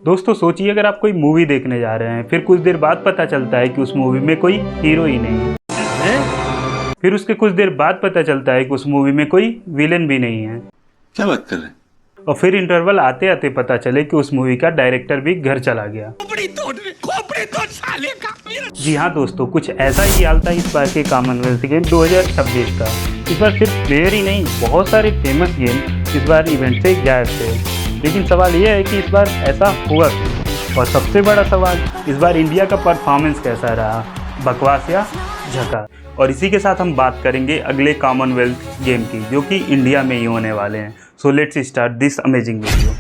दोस्तों सोचिए, अगर आप कोई मूवी देखने जा रहे हैं, फिर कुछ देर बाद पता चलता है कि उस मूवी में कोई हीरो ही नहीं है, फिर उसके कुछ देर बाद पता चलता है कि उस मूवी में कोई विलेन भी नहीं है। क्या बात कर रहे हैं? और फिर इंटरवल आते आते पता चले कि उस मूवी का डायरेक्टर भी घर चला गया। जी हाँ दोस्तों, कुछ ऐसा ही हाल था इस बार के कॉमनवेल्थ गेम 2026 का। इस बार सिर्फ प्लेयर ही नहीं, बहुत सारे फेमस गेम इस बार इवेंट से गायब थे। लेकिन सवाल यह है कि इस बार ऐसा हुआ क्यों? और सबसे बड़ा सवाल, इस बार इंडिया का परफॉर्मेंस कैसा रहा, बकवास या झकास? और इसी के साथ हम बात करेंगे अगले कॉमनवेल्थ गेम की, जो कि इंडिया में ही होने वाले हैं। So let's start this amazing video.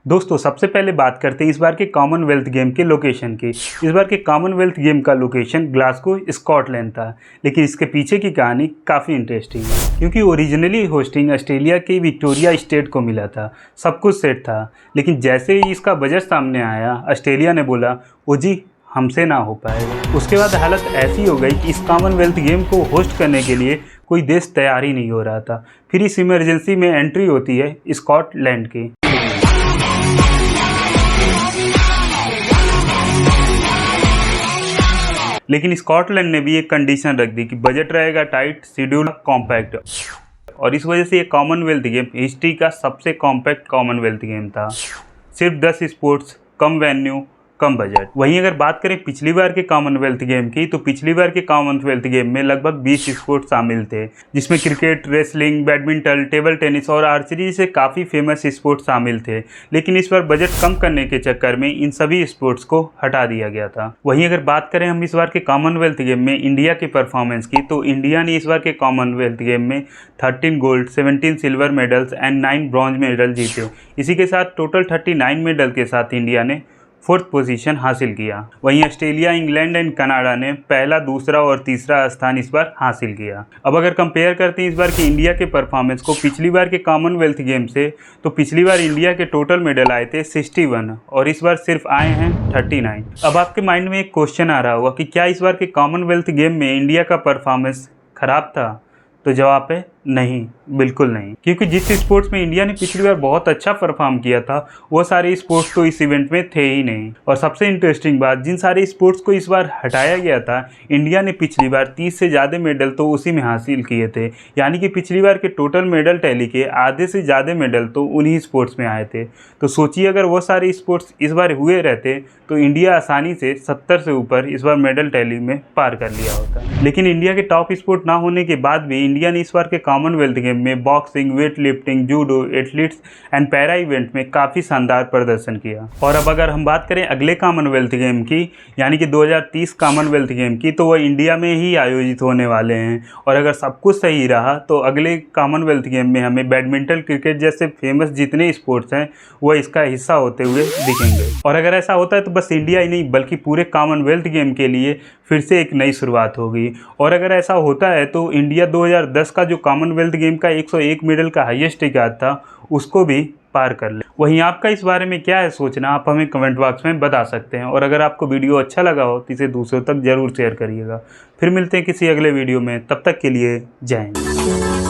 दोस्तों सबसे पहले बात करते हैं इस बार के कॉमनवेल्थ गेम के लोकेशन की। इस बार के कॉमनवेल्थ गेम का लोकेशन ग्लासगो स्कॉटलैंड था, लेकिन इसके पीछे की कहानी काफ़ी इंटरेस्टिंग है, क्योंकि ओरिजिनली होस्टिंग ऑस्ट्रेलिया के विक्टोरिया स्टेट को मिला था। सब कुछ सेट था, लेकिन जैसे ही इसका बजट सामने आया, ऑस्ट्रेलिया ने बोला ओ जी हमसे ना हो पाएगा। उसके बाद हालत ऐसी हो गई कि इस कॉमनवेल्थ गेम को होस्ट करने के लिए कोई देश तैयार ही नहीं हो रहा था। फिर इस इमरजेंसी में एंट्री होती है स्कॉटलैंड की। लेकिन स्कॉटलैंड ने भी एक कंडीशन रख दी कि बजट रहेगा टाइट, शेड्यूल कॉम्पैक्ट, और इस वजह से ये कॉमनवेल्थ गेम हिस्ट्री का सबसे कॉम्पैक्ट कॉमनवेल्थ गेम था। सिर्फ 10 स्पोर्ट्स, कम वेन्यू, कम बजट। वहीं अगर बात करें पिछली बार के कॉमनवेल्थ गेम की, तो पिछली बार के कॉमनवेल्थ गेम में लगभग 20 स्पोर्ट्स शामिल थे, जिसमें cricket, wrestling, badminton, table tennis और आर्चरी से काफ़ी फेमस स्पोर्ट्स शामिल थे। लेकिन इस बार बजट कम करने के चक्कर में इन सभी स्पोर्ट्स को हटा दिया गया था। वहीं अगर बात करें हम इस बार के कॉमनवेल्थ गेम में इंडिया की परफॉर्मेंस की, तो इंडिया ने इस बार के कॉमनवेल्थ गेम में 13 gold, 17 silver medals and 9 bronze medal जीते। इसी के साथ टोटल 39 मेडल के साथ इंडिया ने 4th पोजीशन हासिल किया। वहीं ऑस्ट्रेलिया, इंग्लैंड एंड कनाडा ने पहला, दूसरा और तीसरा स्थान इस बार हासिल किया। अब अगर कंपेयर करते हैं इस बार की इंडिया के परफॉर्मेंस को पिछली बार के कॉमनवेल्थ गेम से, तो पिछली बार इंडिया के टोटल मेडल आए थे 61 और इस बार सिर्फ आए हैं 39। अब आपके माइंड में एक क्वेश्चन आ रहा होगा कि क्या इस बार के कॉमनवेल्थ गेम में इंडिया का परफॉर्मेंस खराब था? तो जवाब है नहीं, बिल्कुल नहीं। क्योंकि जिस स्पोर्ट्स में इंडिया ने पिछली बार बहुत अच्छा परफॉर्म किया था, वो सारे स्पोर्ट्स तो इस इवेंट में थे ही नहीं। और सबसे इंटरेस्टिंग बात, जिन सारे स्पोर्ट्स को इस बार हटाया गया था, इंडिया ने पिछली बार 30 से ज़्यादा मेडल तो उसी में हासिल किए थे। यानी कि पिछली बार के टोटल मेडल टैली के आधे से ज़्यादा मेडल तो उन्हीं स्पोर्ट्स में आए थे। तो सोचिए, अगर वो सारे स्पोर्ट्स इस बार हुए रहते तो इंडिया आसानी से 70 से ऊपर इस बार मेडल टैली में पार कर लिया होता। लेकिन इंडिया के टॉप स्पोर्ट ना होने के बाद भी इंडिया ने इस बार के कॉमनवेल्थ गेम में boxing, weight lifting, judo, athletes and para event में काफ़ी शानदार प्रदर्शन किया। और अब अगर हम बात करें अगले कॉमनवेल्थ गेम की, यानी कि 2030 कॉमनवेल्थ गेम की, तो वह इंडिया में ही आयोजित होने वाले हैं। और अगर सब कुछ सही रहा तो अगले कॉमनवेल्थ गेम में हमें बैडमिंटन, क्रिकेट जैसे फेमस जितने स्पोर्ट्स हैं वह इसका हिस्सा होते हुए दिखेंगे। और अगर ऐसा होता है तो बस इंडिया ही नहीं बल्कि पूरे कॉमनवेल्थ गेम के लिए फिर से एक नई शुरुआत होगी। और अगर ऐसा होता है तो इंडिया 2010 का जो कॉमनवेल्थ गेम का 101 मेडल का हाईएस्ट रिकॉर्ड था, उसको भी पार कर ले। वहीं आपका इस बारे में क्या है सोचना, आप हमें कमेंट बॉक्स में बता सकते हैं। और अगर आपको वीडियो अच्छा लगा हो तो इसे दूसरों तक जरूर शेयर करिएगा। फिर मिलते हैं किसी अगले वीडियो में, तब तक के लिए जय हिंद।